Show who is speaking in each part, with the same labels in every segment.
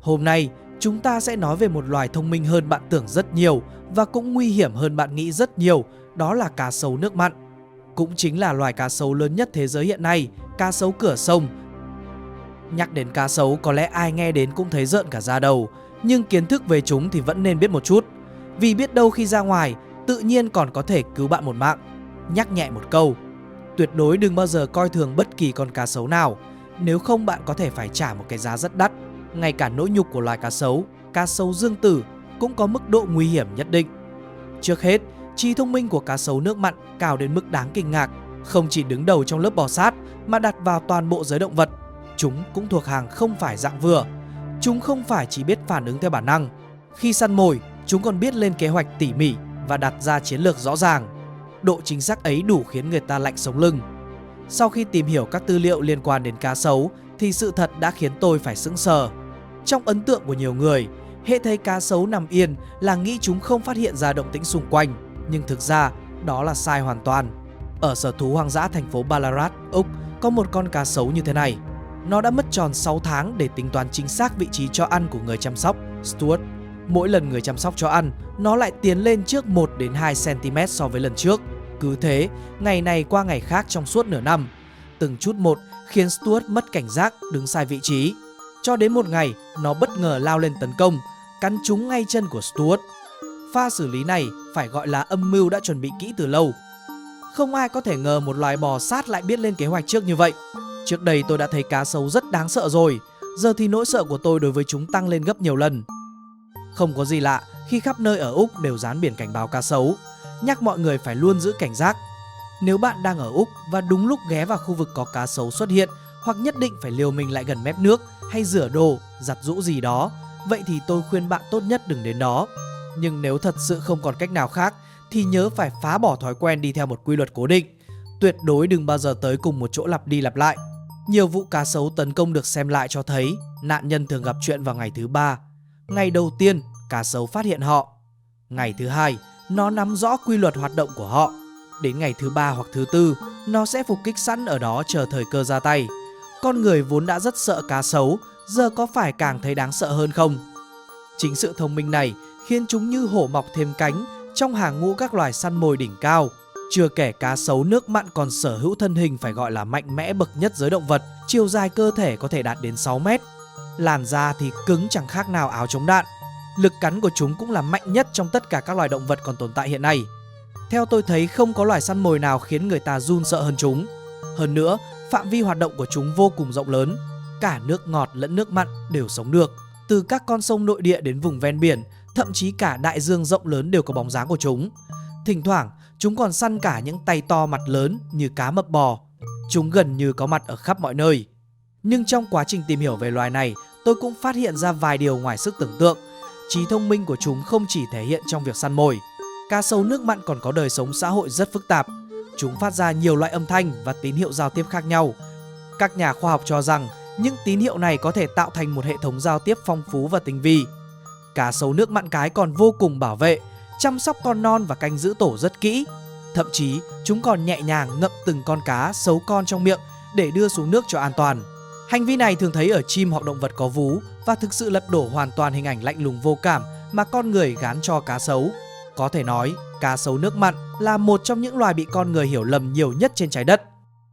Speaker 1: Hôm nay, chúng ta sẽ nói về một loài thông minh hơn bạn tưởng rất nhiều và cũng nguy hiểm hơn bạn nghĩ rất nhiều, đó là cá sấu nước mặn. Cũng chính là loài cá sấu lớn nhất thế giới hiện nay, cá sấu cửa sông. Nhắc đến cá sấu có lẽ ai nghe đến cũng thấy rợn cả da đầu, nhưng kiến thức về chúng thì vẫn nên biết một chút. Vì biết đâu khi ra ngoài, tự nhiên còn có thể cứu bạn một mạng. Nhắc nhẹ một câu, tuyệt đối đừng bao giờ coi thường bất kỳ con cá sấu nào, nếu không bạn có thể phải trả một cái giá rất đắt. Ngay cả nỗi nhục của loài cá sấu dương tử cũng có mức độ nguy hiểm nhất định. Trước hết, trí thông minh của cá sấu nước mặn cao đến mức đáng kinh ngạc, không chỉ đứng đầu trong lớp bò sát mà đặt vào toàn bộ giới động vật. Chúng cũng thuộc hàng không phải dạng vừa. Chúng không phải chỉ biết phản ứng theo bản năng. Khi săn mồi, chúng còn biết lên kế hoạch tỉ mỉ và đặt ra chiến lược rõ ràng. Độ chính xác ấy đủ khiến người ta lạnh sống lưng. Sau khi tìm hiểu các tư liệu liên quan đến cá sấu thì sự thật đã khiến tôi phải sững sờ. Trong ấn tượng của nhiều người, hễ thấy cá sấu nằm yên là nghĩ chúng không phát hiện ra động tĩnh xung quanh. Nhưng thực ra, đó là sai hoàn toàn. Ở sở thú hoang dã thành phố Ballarat, Úc, có một con cá sấu như thế này. Nó đã mất tròn 6 tháng để tính toán chính xác vị trí cho ăn của người chăm sóc, Stuart. Mỗi lần người chăm sóc cho ăn, nó lại tiến lên trước 1 đến 2 cm so với lần trước. Cứ thế, ngày này qua ngày khác trong suốt nửa năm. Từng chút một khiến Stuart mất cảnh giác, đứng sai vị trí. Cho đến một ngày, nó bất ngờ lao lên tấn công, cắn trúng ngay chân của Stuart. Pha xử lý này phải gọi là âm mưu đã chuẩn bị kỹ từ lâu. Không ai có thể ngờ một loài bò sát lại biết lên kế hoạch trước như vậy. Trước đây tôi đã thấy cá sấu rất đáng sợ rồi, giờ thì nỗi sợ của tôi đối với chúng tăng lên gấp nhiều lần. Không có gì lạ khi khắp nơi ở Úc đều dán biển cảnh báo cá sấu, nhắc mọi người phải luôn giữ cảnh giác. Nếu bạn đang ở Úc và đúng lúc ghé vào khu vực có cá sấu xuất hiện, hoặc nhất định phải liều mình lại gần mép nước hay rửa đồ, giặt giũ gì đó, vậy thì tôi khuyên bạn tốt nhất đừng đến đó. Nhưng nếu thật sự không còn cách nào khác thì nhớ phải phá bỏ thói quen đi theo một quy luật cố định. Tuyệt đối đừng bao giờ tới cùng một chỗ lặp đi lặp lại. Nhiều vụ cá sấu tấn công được xem lại cho thấy nạn nhân thường gặp chuyện vào ngày thứ 3. Ngày đầu tiên, cá sấu phát hiện họ. Ngày thứ 2, nó nắm rõ quy luật hoạt động của họ. Đến ngày thứ 3 hoặc thứ 4, nó sẽ phục kích sẵn ở đó chờ thời cơ ra tay. Con người vốn đã rất sợ cá sấu, giờ có phải càng thấy đáng sợ hơn không? Chính sự thông minh này khiến chúng như hổ mọc thêm cánh trong hàng ngũ các loài săn mồi đỉnh cao. Chưa kể cá sấu nước mặn còn sở hữu thân hình phải gọi là mạnh mẽ bậc nhất giới động vật, chiều dài cơ thể có thể đạt đến 6 mét. Làn da thì cứng chẳng khác nào áo chống đạn. Lực cắn của chúng cũng là mạnh nhất trong tất cả các loài động vật còn tồn tại hiện nay. Theo tôi thấy không có loài săn mồi nào khiến người ta run sợ hơn chúng. Hơn nữa, phạm vi hoạt động của chúng vô cùng rộng lớn. Cả nước ngọt lẫn nước mặn đều sống được. Từ các con sông nội địa đến vùng ven biển, thậm chí cả đại dương rộng lớn đều có bóng dáng của chúng. Thỉnh thoảng, chúng còn săn cả những tay to mặt lớn như cá mập bò. Chúng gần như có mặt ở khắp mọi nơi. Nhưng trong quá trình tìm hiểu về loài này, tôi cũng phát hiện ra vài điều ngoài sức tưởng tượng. Trí thông minh của chúng không chỉ thể hiện trong việc săn mồi. Cá sấu nước mặn còn có đời sống xã hội rất phức tạp. Chúng phát ra nhiều loại âm thanh và tín hiệu giao tiếp khác nhau. Các nhà khoa học cho rằng những tín hiệu này có thể tạo thành một hệ thống giao tiếp phong phú và tinh vi. Cá sấu nước mặn cái còn vô cùng bảo vệ, chăm sóc con non và canh giữ tổ rất kỹ. Thậm chí, chúng còn nhẹ nhàng ngậm từng con cá sấu con trong miệng để đưa xuống nước cho an toàn. Hành vi này thường thấy ở chim hoặc động vật có vú và thực sự lật đổ hoàn toàn hình ảnh lạnh lùng vô cảm mà con người gán cho cá sấu. Có thể nói, cá sấu nước mặn là một trong những loài bị con người hiểu lầm nhiều nhất trên trái đất.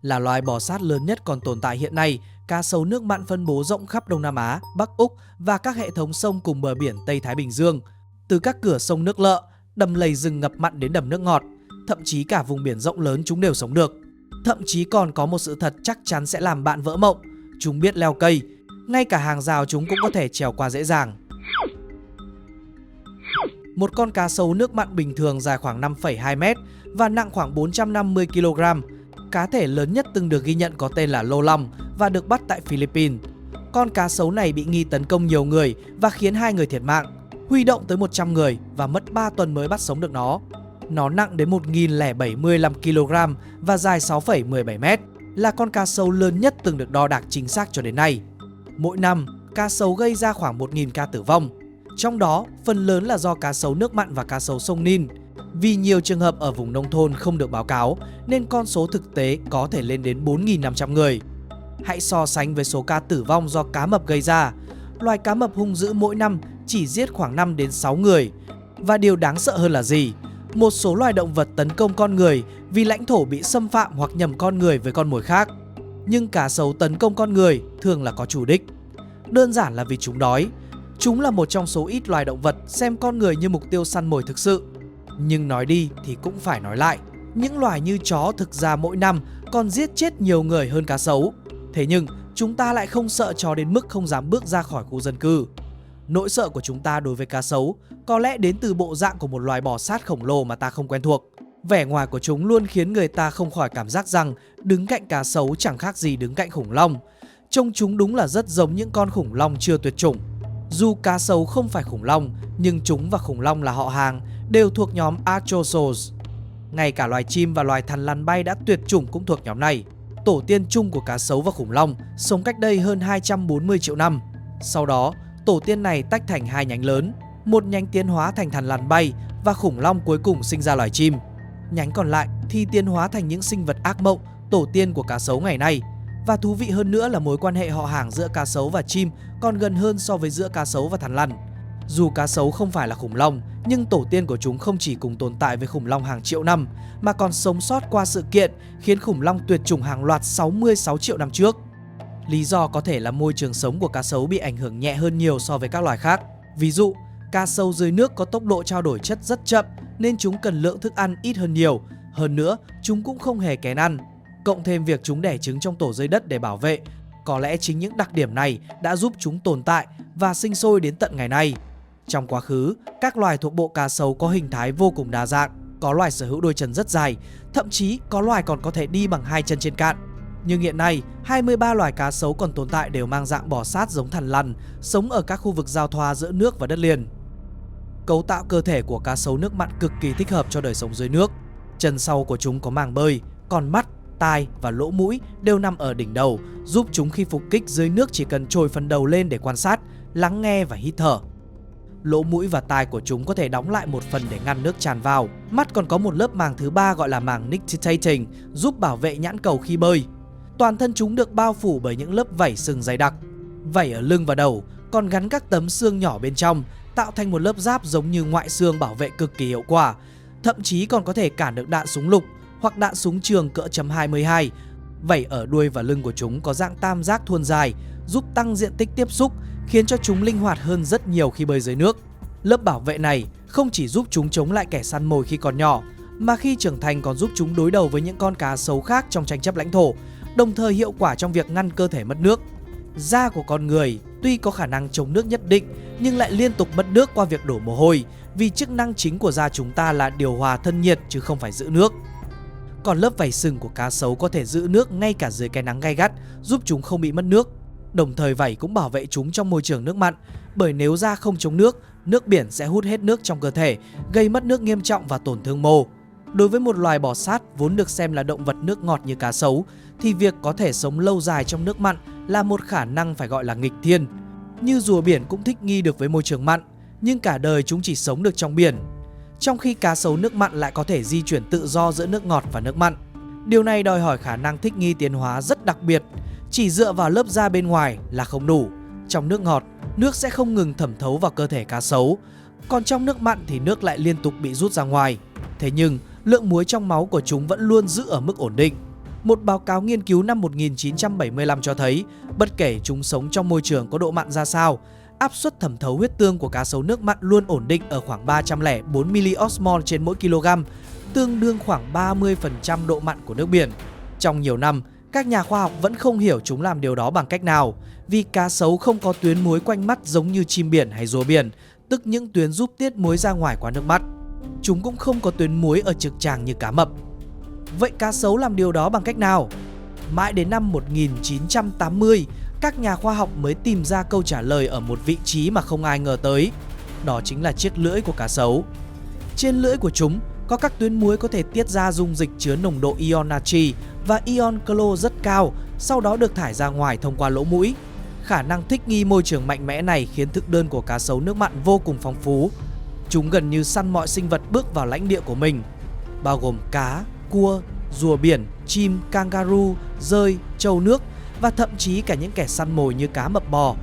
Speaker 1: Là loài bò sát lớn nhất còn tồn tại hiện nay, cá sấu nước mặn phân bố rộng khắp Đông Nam Á, Bắc Úc và các hệ thống sông cùng bờ biển Tây Thái Bình Dương. Từ các cửa sông nước lợ, đầm lầy rừng ngập mặn đến đầm nước ngọt, thậm chí cả vùng biển rộng lớn chúng đều sống được. Thậm chí còn có một sự thật chắc chắn sẽ làm bạn vỡ mộng. Chúng biết leo cây, ngay cả hàng rào chúng cũng có thể trèo qua dễ dàng. Một con cá sấu nước mặn bình thường dài khoảng 5,2 m và nặng khoảng 450 kg. Cá thể lớn nhất từng được ghi nhận có tên là lô long và được bắt tại Philippines. Con cá sấu này bị nghi tấn công nhiều người và khiến 2 người thiệt mạng. Huy động tới 100 người và mất 3 tuần mới bắt sống được nó. Nó nặng đến 1075 kg và dài 6,17 m, là con cá sấu lớn nhất từng được đo đạc chính xác cho đến nay. Mỗi năm, cá sấu gây ra khoảng 1.000 ca tử vong. Trong đó, phần lớn là do cá sấu nước mặn và cá sấu sông Nin. Vì nhiều trường hợp ở vùng nông thôn không được báo cáo, nên con số thực tế có thể lên đến 4.500 người. Hãy so sánh với số ca tử vong do cá mập gây ra. loài cá mập hung dữ mỗi năm chỉ giết khoảng 5 đến 6 người. Và điều đáng sợ hơn là gì? Một số loài động vật tấn công con người vì lãnh thổ bị xâm phạm hoặc nhầm con người với con mồi khác. Nhưng cá sấu tấn công con người thường là có chủ đích. Đơn giản là vì chúng đói. Chúng là một trong số ít loài động vật xem con người như mục tiêu săn mồi thực sự. Nhưng nói đi thì cũng phải nói lại, những loài như chó thực ra mỗi năm còn giết chết nhiều người hơn cá sấu. Thế nhưng chúng ta lại không sợ chó đến mức không dám bước ra khỏi khu dân cư. Nỗi sợ của chúng ta đối với cá sấu có lẽ đến từ bộ dạng của một loài bò sát khổng lồ mà ta không quen thuộc. Vẻ ngoài của chúng luôn khiến người ta không khỏi cảm giác rằng đứng cạnh cá sấu chẳng khác gì đứng cạnh khủng long. Trông chúng đúng là rất giống những con khủng long chưa tuyệt chủng. Dù cá sấu không phải khủng long, nhưng chúng và khủng long là họ hàng, đều thuộc nhóm Archosaurs. Ngay cả loài chim và loài thằn lằn bay đã tuyệt chủng cũng thuộc nhóm này. Tổ tiên chung của cá sấu và khủng long sống cách đây hơn 240 triệu năm. Sau đó, tổ tiên này tách thành hai nhánh lớn, một nhánh tiến hóa thành thằn lằn bay và khủng long cuối cùng sinh ra loài chim. Nhánh còn lại thì tiến hóa thành những sinh vật ác mộng, tổ tiên của cá sấu ngày nay. Và thú vị hơn nữa là mối quan hệ họ hàng giữa cá sấu và chim còn gần hơn so với giữa cá sấu và thằn lằn. Dù cá sấu không phải là khủng long, nhưng tổ tiên của chúng không chỉ cùng tồn tại với khủng long hàng triệu năm, mà còn sống sót qua sự kiện khiến khủng long tuyệt chủng hàng loạt 66 triệu năm trước. Lý do có thể là môi trường sống của cá sấu bị ảnh hưởng nhẹ hơn nhiều so với các loài khác. Ví dụ, cá sấu dưới nước có tốc độ trao đổi chất rất chậm nên chúng cần lượng thức ăn ít hơn nhiều. Hơn nữa, chúng cũng không hề kén ăn. Cộng thêm việc chúng đẻ trứng trong tổ dưới đất để bảo vệ, có lẽ chính những đặc điểm này đã giúp chúng tồn tại và sinh sôi đến tận ngày nay. Trong quá khứ, các loài thuộc bộ cá sấu có hình thái vô cùng đa dạng. Có loài sở hữu đôi chân rất dài, thậm chí có loài còn có thể đi bằng hai chân trên cạn. Nhưng hiện nay, 23 loài cá sấu còn tồn tại đều mang dạng bò sát giống thằn lằn, sống ở các khu vực giao thoa giữa nước và đất liền. Cấu tạo cơ thể của cá sấu nước mặn cực kỳ thích hợp cho đời sống dưới nước. Chân sau của chúng có màng bơi, còn mắt, tai và lỗ mũi đều nằm ở đỉnh đầu, giúp chúng khi phục kích dưới nước chỉ cần trồi phần đầu lên để quan sát, lắng nghe và hít thở. Lỗ mũi và tai của chúng có thể đóng lại một phần để ngăn nước tràn vào. Mắt còn có một lớp màng thứ ba gọi là màng nictitating, giúp bảo vệ nhãn cầu khi bơi. Toàn thân chúng được bao phủ bởi những lớp vảy sừng dày đặc. Vảy ở lưng và đầu còn gắn các tấm xương nhỏ bên trong, tạo thành một lớp giáp giống như ngoại xương bảo vệ cực kỳ hiệu quả. Thậm chí còn có thể cản được đạn súng lục hoặc đạn súng trường cỡ .22. Vảy ở đuôi và lưng của chúng có dạng tam giác thuôn dài, giúp tăng diện tích tiếp xúc, khiến cho chúng linh hoạt hơn rất nhiều khi bơi dưới nước. Lớp bảo vệ này không chỉ giúp chúng chống lại kẻ săn mồi khi còn nhỏ, mà khi trưởng thành còn giúp chúng đối đầu với những con cá sấu khác trong tranh chấp lãnh thổ, đồng thời hiệu quả trong việc ngăn cơ thể mất nước. Da của con người tuy có khả năng chống nước nhất định, nhưng lại liên tục mất nước qua việc đổ mồ hôi, vì chức năng chính của da chúng ta là điều hòa thân nhiệt chứ không phải giữ nước. Còn lớp vảy sừng của cá sấu có thể giữ nước ngay cả dưới cái nắng gay gắt, giúp chúng không bị mất nước. Đồng thời vảy cũng bảo vệ chúng trong môi trường nước mặn, bởi nếu da không chống nước, nước biển sẽ hút hết nước trong cơ thể, gây mất nước nghiêm trọng và tổn thương mô. Đối với một loài bò sát vốn được xem là động vật nước ngọt như cá sấu, thì việc có thể sống lâu dài trong nước mặn là một khả năng phải gọi là nghịch thiên. Như rùa biển cũng thích nghi được với môi trường mặn, nhưng cả đời chúng chỉ sống được trong biển. Trong khi cá sấu nước mặn lại có thể di chuyển tự do giữa nước ngọt và nước mặn. Điều này đòi hỏi khả năng thích nghi tiến hóa rất đặc biệt. Chỉ dựa vào lớp da bên ngoài là không đủ. Trong nước ngọt, nước sẽ không ngừng thẩm thấu vào cơ thể cá sấu. Còn trong nước mặn thì nước lại liên tục bị rút ra ngoài. Thế nhưng, lượng muối trong máu của chúng vẫn luôn giữ ở mức ổn định. Một báo cáo nghiên cứu năm 1975 cho thấy, bất kể chúng sống trong môi trường có độ mặn ra sao, áp suất thẩm thấu huyết tương của cá sấu nước mặn luôn ổn định ở khoảng 304 mOsmol trên mỗi kg, tương đương khoảng 30% độ mặn của nước biển. Trong nhiều năm, các nhà khoa học vẫn không hiểu chúng làm điều đó bằng cách nào, vì cá sấu không có tuyến muối quanh mắt giống như chim biển hay rùa biển, tức những tuyến giúp tiết muối ra ngoài qua nước mắt. Chúng cũng không có tuyến muối ở trực tràng như cá mập. Vậy cá sấu làm điều đó bằng cách nào? Mãi đến năm 1980, các nhà khoa học mới tìm ra câu trả lời ở một vị trí mà không ai ngờ tới. Đó chính là chiếc lưỡi của cá sấu. Trên lưỡi của chúng có các tuyến muối có thể tiết ra dung dịch chứa nồng độ ion natri và ion clo rất cao, sau đó được thải ra ngoài thông qua lỗ mũi. Khả năng thích nghi môi trường mạnh mẽ này khiến thực đơn của cá sấu nước mặn vô cùng phong phú. Chúng gần như săn mọi sinh vật bước vào lãnh địa của mình, bao gồm cá, cua, rùa biển, chim, kangaroo, dơi, trâu nước và thậm chí cả những kẻ săn mồi như cá mập bò.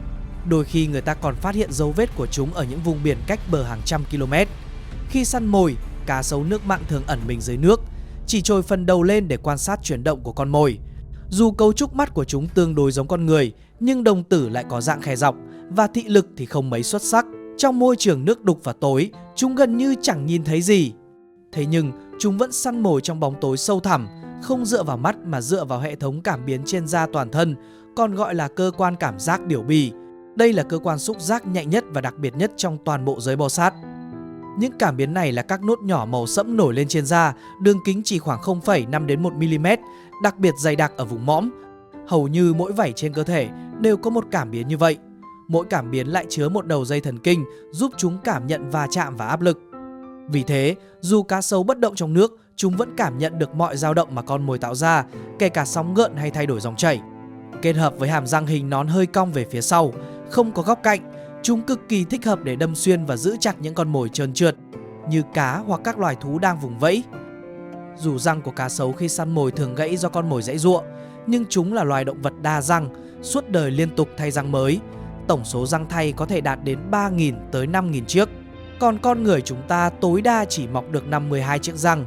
Speaker 1: Đôi khi người ta còn phát hiện dấu vết của chúng ở những vùng biển cách bờ hàng trăm km. Khi săn mồi, cá sấu nước mặn thường ẩn mình dưới nước, chỉ trồi phần đầu lên để quan sát chuyển động của con mồi. Dù cấu trúc mắt của chúng tương đối giống con người, nhưng đồng tử lại có dạng khe dọc và thị lực thì không mấy xuất sắc. Trong môi trường nước đục và tối, chúng gần như chẳng nhìn thấy gì. Thế nhưng, chúng vẫn săn mồi trong bóng tối sâu thẳm, không dựa vào mắt mà dựa vào hệ thống cảm biến trên da toàn thân, còn gọi là cơ quan cảm giác điểu bì. Đây là cơ quan xúc giác nhạy nhất và đặc biệt nhất trong toàn bộ giới bò sát. Những cảm biến này là các nốt nhỏ màu sẫm nổi lên trên da, đường kính chỉ khoảng 0,5 đến 1 mm, đặc biệt dày đặc ở vùng mõm. Hầu như mỗi vảy trên cơ thể đều có một cảm biến như vậy. Mỗi cảm biến lại chứa một đầu dây thần kinh giúp chúng cảm nhận va chạm và áp lực. Vì thế, dù cá sấu bất động trong nước, chúng vẫn cảm nhận được mọi dao động mà con mồi tạo ra, kể cả sóng gợn hay thay đổi dòng chảy. Kết hợp với hàm răng hình nón hơi cong về phía sau, không có góc cạnh, chúng cực kỳ thích hợp để đâm xuyên và giữ chặt những con mồi trơn trượt, như cá hoặc các loài thú đang vùng vẫy. Dù răng của cá sấu khi săn mồi thường gãy do con mồi giãy giụa, nhưng chúng là loài động vật đa răng, suốt đời liên tục thay răng mới. Tổng số răng thay có thể đạt đến 3.000 tới 5.000 chiếc. Còn con người chúng ta tối đa chỉ mọc được 52 chiếc răng.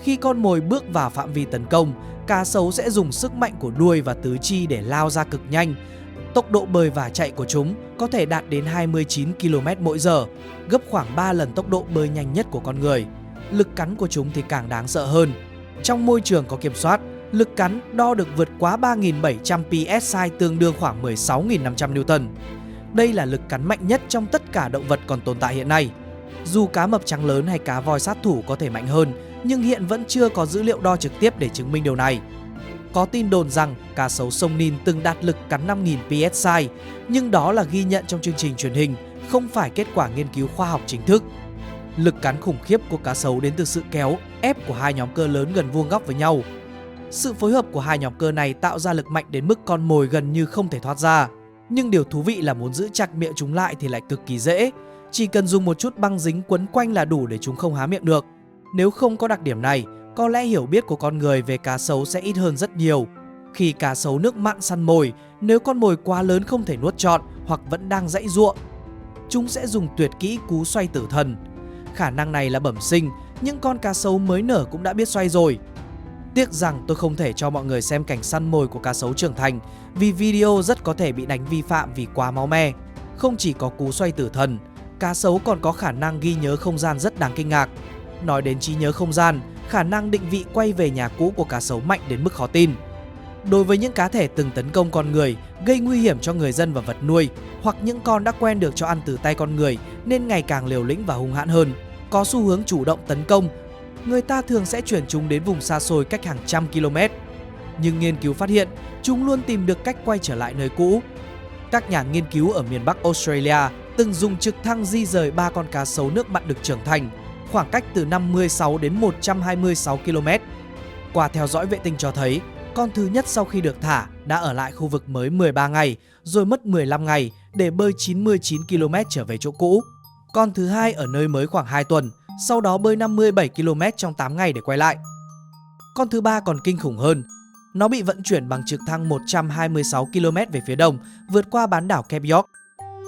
Speaker 1: Khi con mồi bước vào phạm vi tấn công, cá sấu sẽ dùng sức mạnh của đuôi và tứ chi để lao ra cực nhanh. Tốc độ bơi và chạy của chúng có thể đạt đến 29 km/h, gấp khoảng 3 lần tốc độ bơi nhanh nhất của con người. Lực cắn của chúng thì càng đáng sợ hơn. Trong môi trường có kiểm soát, lực cắn đo được vượt quá 3.700 psi, tương đương khoảng 16.500 Newton. Đây là lực cắn mạnh nhất trong tất cả động vật còn tồn tại hiện nay. Dù cá mập trắng lớn hay cá voi sát thủ có thể mạnh hơn, nhưng hiện vẫn chưa có dữ liệu đo trực tiếp để chứng minh điều này. Có tin đồn rằng cá sấu sông Nin từng đạt lực cắn 5.000 psi, nhưng đó là ghi nhận trong chương trình truyền hình, không phải kết quả nghiên cứu khoa học chính thức. Lực cắn khủng khiếp của cá sấu đến từ sự kéo, ép của hai nhóm cơ lớn gần vuông góc với nhau. Sự phối hợp của hai nhóm cơ này tạo ra lực mạnh đến mức con mồi gần như không thể thoát ra. Nhưng điều thú vị là muốn giữ chặt miệng chúng lại thì lại cực kỳ dễ. Chỉ cần dùng một chút băng dính quấn quanh là đủ để chúng không há miệng được. Nếu không có đặc điểm này, có lẽ hiểu biết của con người về cá sấu sẽ ít hơn rất nhiều. Khi cá sấu nước mặn săn mồi, nếu con mồi quá lớn không thể nuốt trọn hoặc vẫn đang giãy giụa, chúng sẽ dùng tuyệt kỹ cú xoay tử thần. Khả năng này là bẩm sinh, những con cá sấu mới nở cũng đã biết xoay rồi. Tiếc rằng tôi không thể cho mọi người xem cảnh săn mồi của cá sấu trưởng thành, vì video rất có thể bị đánh vi phạm vì quá máu me. Không chỉ có cú xoay tử thần, cá sấu còn có khả năng ghi nhớ không gian rất đáng kinh ngạc. Nói đến trí nhớ không gian, khả năng định vị quay về nhà cũ của cá sấu mạnh đến mức khó tin. Đối với những cá thể từng tấn công con người, gây nguy hiểm cho người dân và vật nuôi, hoặc những con đã quen được cho ăn từ tay con người nên ngày càng liều lĩnh và hung hãn hơn, có xu hướng chủ động tấn công, người ta thường sẽ chuyển chúng đến vùng xa xôi cách hàng trăm km. Nhưng nghiên cứu phát hiện, chúng luôn tìm được cách quay trở lại nơi cũ. Các nhà nghiên cứu ở miền Bắc Australia từng dùng trực thăng di rời 3 con cá sấu nước mặn được trưởng thành, khoảng cách từ 56 đến 126 km. Qua theo dõi vệ tinh cho thấy, con thứ nhất sau khi được thả đã ở lại khu vực mới 13 ngày, rồi mất 15 ngày để bơi 99 km trở về chỗ cũ. Con thứ hai ở nơi mới khoảng 2 tuần, sau đó bơi 57 km trong 8 ngày để quay lại. Con thứ ba còn kinh khủng hơn. Nó bị vận chuyển bằng trực thăng 126 km về phía đông, vượt qua bán đảo Cape York.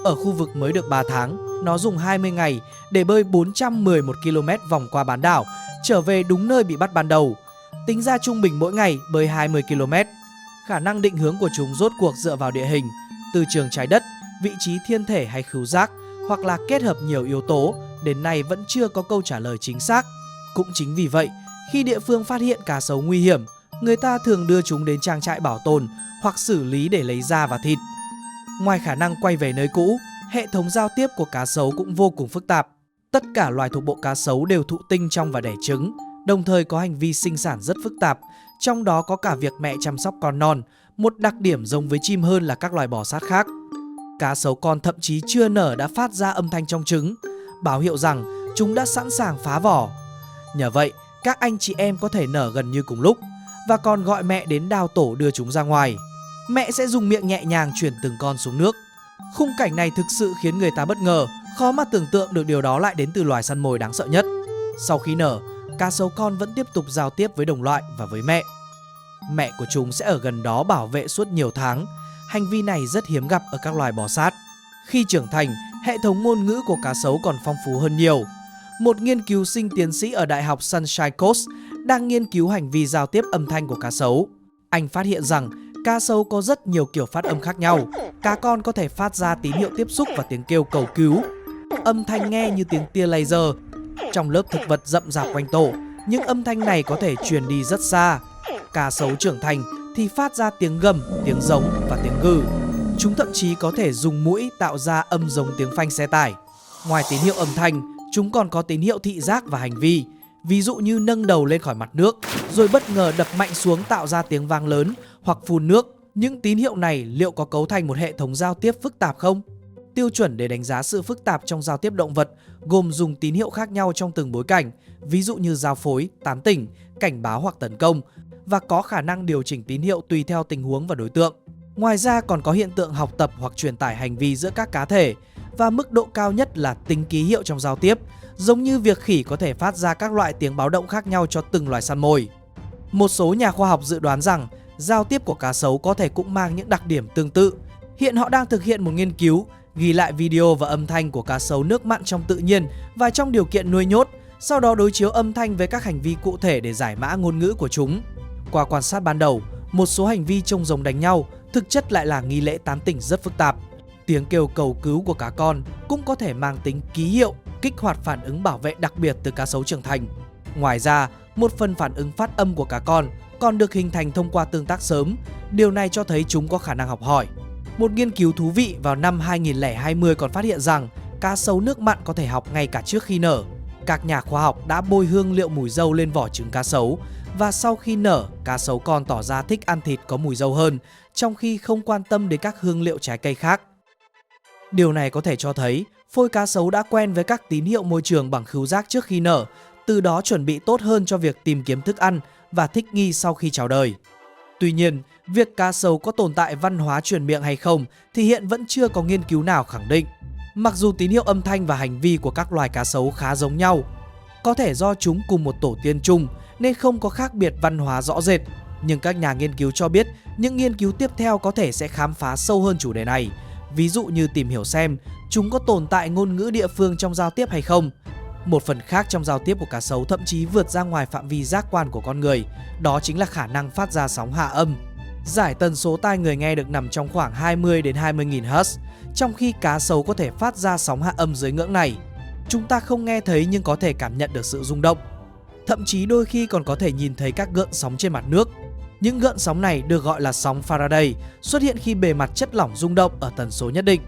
Speaker 1: Ở khu vực mới được 3 tháng, nó dùng 20 ngày để bơi 411 km vòng qua bán đảo, trở về đúng nơi bị bắt ban đầu. Tính ra trung bình mỗi ngày bơi 20 km. Khả năng định hướng của chúng rốt cuộc dựa vào địa hình, từ trường trái đất, vị trí thiên thể hay khứu giác, hoặc là kết hợp nhiều yếu tố, đến nay vẫn chưa có câu trả lời chính xác. Cũng chính vì vậy, khi địa phương phát hiện cá sấu nguy hiểm, người ta thường đưa chúng đến trang trại bảo tồn hoặc xử lý để lấy da và thịt. Ngoài khả năng quay về nơi cũ, hệ thống giao tiếp của cá sấu cũng vô cùng phức tạp. Tất cả loài thuộc bộ cá sấu đều thụ tinh trong và đẻ trứng, đồng thời có hành vi sinh sản rất phức tạp, trong đó có cả việc mẹ chăm sóc con non, một đặc điểm giống với chim hơn là các loài bò sát khác. Cá sấu con thậm chí chưa nở đã phát ra âm thanh trong trứng, báo hiệu rằng chúng đã sẵn sàng phá vỏ. Nhờ vậy, các anh chị em có thể nở gần như cùng lúc và còn gọi mẹ đến đào tổ đưa chúng ra ngoài. Mẹ sẽ dùng miệng nhẹ nhàng chuyển từng con xuống nước. Khung cảnh này thực sự khiến người ta bất ngờ, khó mà tưởng tượng được điều đó lại đến từ loài săn mồi đáng sợ nhất. Sau khi nở, cá sấu con vẫn tiếp tục giao tiếp với đồng loại và với mẹ. Mẹ của chúng sẽ ở gần đó bảo vệ suốt nhiều tháng. Hành vi này rất hiếm gặp ở các loài bò sát. Khi trưởng thành, hệ thống ngôn ngữ của cá sấu còn phong phú hơn nhiều. Một nghiên cứu sinh tiến sĩ ở Đại học Sunshine Coast đang nghiên cứu hành vi giao tiếp âm thanh của cá sấu. Anh phát hiện rằng cá sấu có rất nhiều kiểu phát âm khác nhau. Cá con có thể phát ra tín hiệu tiếp xúc và tiếng kêu cầu cứu. Âm thanh nghe như tiếng tia laser. Trong lớp thực vật rậm rạp quanh tổ, những âm thanh này có thể truyền đi rất xa. Cá sấu trưởng thành thì phát ra tiếng gầm, tiếng giống và tiếng gừ. Chúng thậm chí có thể dùng mũi tạo ra âm giống tiếng phanh xe tải. Ngoài tín hiệu âm thanh, chúng còn có tín hiệu thị giác và hành vi. Ví dụ như nâng đầu lên khỏi mặt nước, rồi bất ngờ đập mạnh xuống tạo ra tiếng vang lớn hoặc phun nước. Những tín hiệu này liệu có cấu thành một hệ thống giao tiếp phức tạp không? Tiêu chuẩn để đánh giá sự phức tạp trong giao tiếp động vật gồm dùng tín hiệu khác nhau trong từng bối cảnh, ví dụ như giao phối, tán tỉnh, cảnh báo hoặc tấn công, và có khả năng điều chỉnh tín hiệu tùy theo tình huống và đối tượng. Ngoài ra còn có hiện tượng học tập hoặc truyền tải hành vi giữa các cá thể, và mức độ cao nhất là tính ký hiệu trong giao tiếp, giống như việc khỉ có thể phát ra các loại tiếng báo động khác nhau cho từng loài săn mồi. Một số nhà khoa học dự đoán rằng giao tiếp của cá sấu có thể cũng mang những đặc điểm tương tự. Hiện họ đang thực hiện một nghiên cứu ghi lại video và âm thanh của cá sấu nước mặn trong tự nhiên và trong điều kiện nuôi nhốt, sau đó đối chiếu âm thanh với các hành vi cụ thể để giải mã ngôn ngữ của chúng. Qua quan sát ban đầu, một số hành vi trông giống đánh nhau, thực chất lại là nghi lễ tán tỉnh rất phức tạp. Tiếng kêu cầu cứu của cá con cũng có thể mang tính ký hiệu, kích hoạt phản ứng bảo vệ đặc biệt từ cá sấu trưởng thành. Ngoài ra, một phần phản ứng phát âm của cá con còn được hình thành thông qua tương tác sớm. Điều này cho thấy chúng có khả năng học hỏi. Một nghiên cứu thú vị vào năm 2020 còn phát hiện rằng cá sấu nước mặn có thể học ngay cả trước khi nở. Các nhà khoa học đã bôi hương liệu mùi dâu lên vỏ trứng cá sấu, và sau khi nở, cá sấu con tỏ ra thích ăn thịt có mùi dâu hơn, trong khi không quan tâm đến các hương liệu trái cây khác. Điều này có thể cho thấy phôi cá sấu đã quen với các tín hiệu môi trường bằng khứu giác trước khi nở, từ đó chuẩn bị tốt hơn cho việc tìm kiếm thức ăn và thích nghi sau khi chào đời. Tuy nhiên, việc cá sấu có tồn tại văn hóa truyền miệng hay không thì hiện vẫn chưa có nghiên cứu nào khẳng định. Mặc dù tín hiệu âm thanh và hành vi của các loài cá sấu khá giống nhau, có thể do chúng cùng một tổ tiên chung nên không có khác biệt văn hóa rõ rệt, nhưng các nhà nghiên cứu cho biết những nghiên cứu tiếp theo có thể sẽ khám phá sâu hơn chủ đề này, ví dụ như tìm hiểu xem chúng có tồn tại ngôn ngữ địa phương trong giao tiếp hay không. Một phần khác trong giao tiếp của cá sấu thậm chí vượt ra ngoài phạm vi giác quan của con người, đó chính là khả năng phát ra sóng hạ âm. Giải tần số tai người nghe được nằm trong khoảng 20 đến 20.000 Hz, trong khi cá sấu có thể phát ra sóng hạ âm dưới ngưỡng này. Chúng ta không nghe thấy nhưng có thể cảm nhận được sự rung động. Thậm chí đôi khi còn có thể nhìn thấy các gợn sóng trên mặt nước. Những gợn sóng này được gọi là sóng Faraday, xuất hiện khi bề mặt chất lỏng rung động ở tần số nhất định.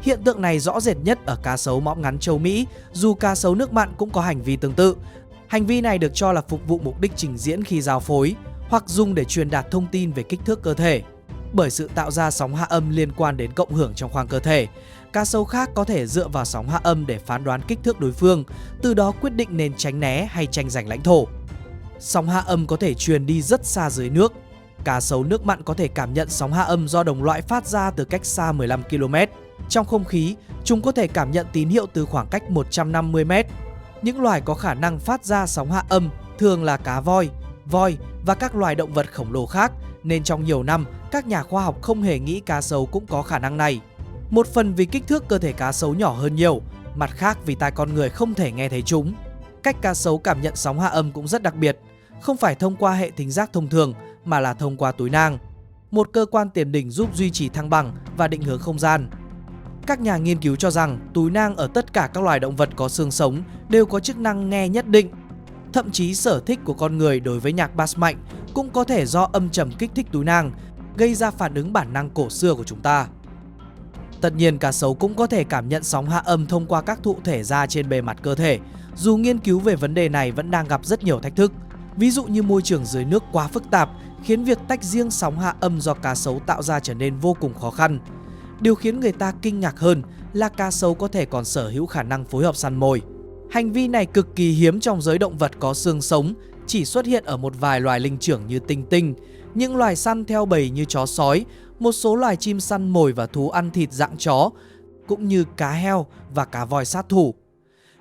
Speaker 1: Hiện tượng này rõ rệt nhất ở cá sấu mõm ngắn châu Mỹ, dù cá sấu nước mặn cũng có hành vi tương tự. Hành vi này được cho là phục vụ mục đích trình diễn khi giao phối, hoặc dùng để truyền đạt thông tin về kích thước cơ thể. Bởi sự tạo ra sóng hạ âm liên quan đến cộng hưởng trong khoang cơ thể, cá sấu khác có thể dựa vào sóng hạ âm để phán đoán kích thước đối phương, từ đó quyết định nên tránh né hay tranh giành lãnh thổ. Sóng hạ âm có thể truyền đi rất xa dưới nước. Cá sấu nước mặn có thể cảm nhận sóng hạ âm do đồng loại phát ra từ cách xa 15 km. Trong không khí, chúng có thể cảm nhận tín hiệu từ khoảng cách 150 m. Những loài có khả năng phát ra sóng hạ âm thường là cá voi, voi và các loài động vật khổng lồ khác, nên trong nhiều năm, các nhà khoa học không hề nghĩ cá sấu cũng có khả năng này. Một phần vì kích thước cơ thể cá sấu nhỏ hơn nhiều, mặt khác vì tai con người không thể nghe thấy chúng. Cách cá sấu cảm nhận sóng hạ âm cũng rất đặc biệt, không phải thông qua hệ thính giác thông thường mà là thông qua túi nang, một cơ quan tiền đỉnh giúp duy trì thăng bằng và định hướng không gian. Các nhà nghiên cứu cho rằng túi nang ở tất cả các loài động vật có xương sống đều có chức năng nghe nhất định. Thậm chí sở thích của con người đối với nhạc bass mạnh cũng có thể do âm trầm kích thích túi nang, gây ra phản ứng bản năng cổ xưa của chúng ta. Tất nhiên cá sấu cũng có thể cảm nhận sóng hạ âm thông qua các thụ thể da trên bề mặt cơ thể, dù nghiên cứu về vấn đề này vẫn đang gặp rất nhiều thách thức. Ví dụ như môi trường dưới nước quá phức tạp khiến việc tách riêng sóng hạ âm do cá sấu tạo ra trở nên vô cùng khó khăn. Điều khiến người ta kinh ngạc hơn là cá sấu có thể còn sở hữu khả năng phối hợp săn mồi. Hành vi này cực kỳ hiếm trong giới động vật có xương sống, chỉ xuất hiện ở một vài loài linh trưởng như tinh tinh, những loài săn theo bầy như chó sói, một số loài chim săn mồi và thú ăn thịt dạng chó, cũng như cá heo và cá voi sát thủ.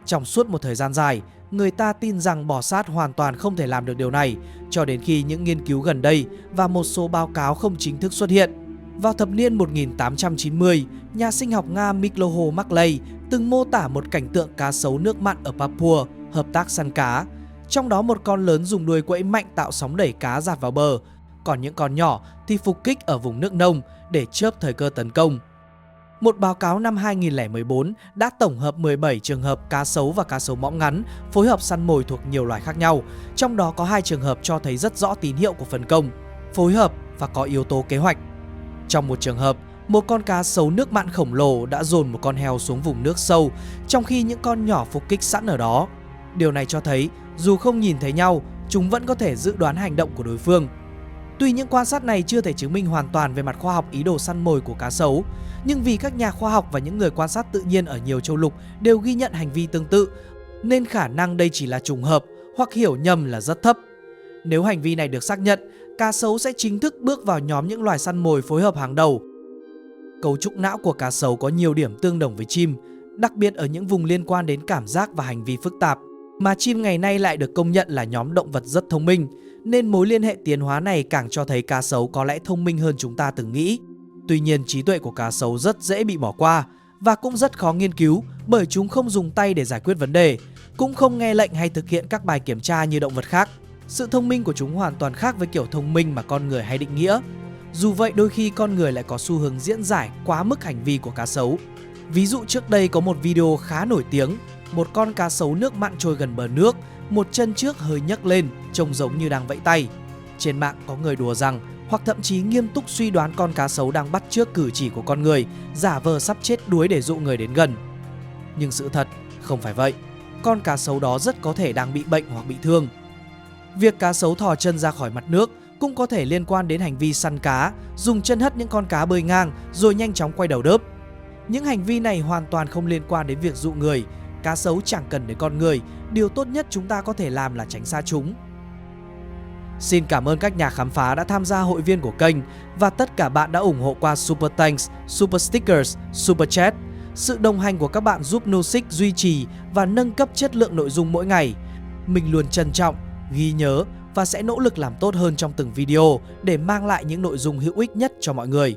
Speaker 1: Trong suốt một thời gian dài, người ta tin rằng bò sát hoàn toàn không thể làm được điều này, cho đến khi những nghiên cứu gần đây và một số báo cáo không chính thức xuất hiện. Vào thập niên 1890, nhà sinh học Nga Miloho Maclay từng mô tả một cảnh tượng cá sấu nước mặn ở Papua hợp tác săn cá. Trong đó một con lớn dùng đuôi quẫy mạnh tạo sóng đẩy cá dạt vào bờ, còn những con nhỏ thì phục kích ở vùng nước nông để chớp thời cơ tấn công. Một báo cáo năm 2014 đã tổng hợp 17 trường hợp cá sấu và cá sấu mõm ngắn phối hợp săn mồi thuộc nhiều loài khác nhau, trong đó có 2 trường hợp cho thấy rất rõ tín hiệu của phân công, phối hợp và có yếu tố kế hoạch. Trong một trường hợp, một con cá sấu nước mặn khổng lồ đã dồn một con heo xuống vùng nước sâu, trong khi những con nhỏ phục kích sẵn ở đó. Điều này cho thấy, dù không nhìn thấy nhau, chúng vẫn có thể dự đoán hành động của đối phương. Tuy những quan sát này chưa thể chứng minh hoàn toàn về mặt khoa học ý đồ săn mồi của cá sấu, nhưng vì các nhà khoa học và những người quan sát tự nhiên ở nhiều châu lục đều ghi nhận hành vi tương tự, nên khả năng đây chỉ là trùng hợp hoặc hiểu nhầm là rất thấp. Nếu hành vi này được xác nhận, cá sấu sẽ chính thức bước vào nhóm những loài săn mồi phối hợp hàng đầu. Cấu trúc não của cá sấu có nhiều điểm tương đồng với chim, đặc biệt ở những vùng liên quan đến cảm giác và hành vi phức tạp, mà chim ngày nay lại được công nhận là nhóm động vật rất thông minh, nên mối liên hệ tiến hóa này càng cho thấy cá sấu có lẽ thông minh hơn chúng ta từng nghĩ. Tuy nhiên, trí tuệ của cá sấu rất dễ bị bỏ qua và cũng rất khó nghiên cứu bởi chúng không dùng tay để giải quyết vấn đề, cũng không nghe lệnh hay thực hiện các bài kiểm tra như động vật khác. Sự thông minh của chúng hoàn toàn khác với kiểu thông minh mà con người hay định nghĩa. Dù vậy, đôi khi con người lại có xu hướng diễn giải quá mức hành vi của cá sấu. Ví dụ trước đây có một video khá nổi tiếng, một con cá sấu nước mặn trôi gần bờ nước, một chân trước hơi nhấc lên, trông giống như đang vẫy tay. Trên mạng có người đùa rằng, hoặc thậm chí nghiêm túc suy đoán con cá sấu đang bắt chước cử chỉ của con người, giả vờ sắp chết đuối để dụ người đến gần. Nhưng sự thật không phải vậy, con cá sấu đó rất có thể đang bị bệnh hoặc bị thương. Việc cá sấu thò chân ra khỏi mặt nước cũng có thể liên quan đến hành vi săn cá, dùng chân hất những con cá bơi ngang rồi nhanh chóng quay đầu đớp. Những hành vi này hoàn toàn không liên quan đến việc dụ người, cá sấu chẳng cần đến con người, điều tốt nhất chúng ta có thể làm là tránh xa chúng. Xin cảm ơn các nhà khám phá đã tham gia hội viên của kênh và tất cả bạn đã ủng hộ qua Super Thanks, Super Stickers, Super Chat. Sự đồng hành của các bạn giúp Nusic duy trì và nâng cấp chất lượng nội dung mỗi ngày. Mình luôn trân trọng, ghi nhớ và sẽ nỗ lực làm tốt hơn trong từng video để mang lại những nội dung hữu ích nhất cho mọi người.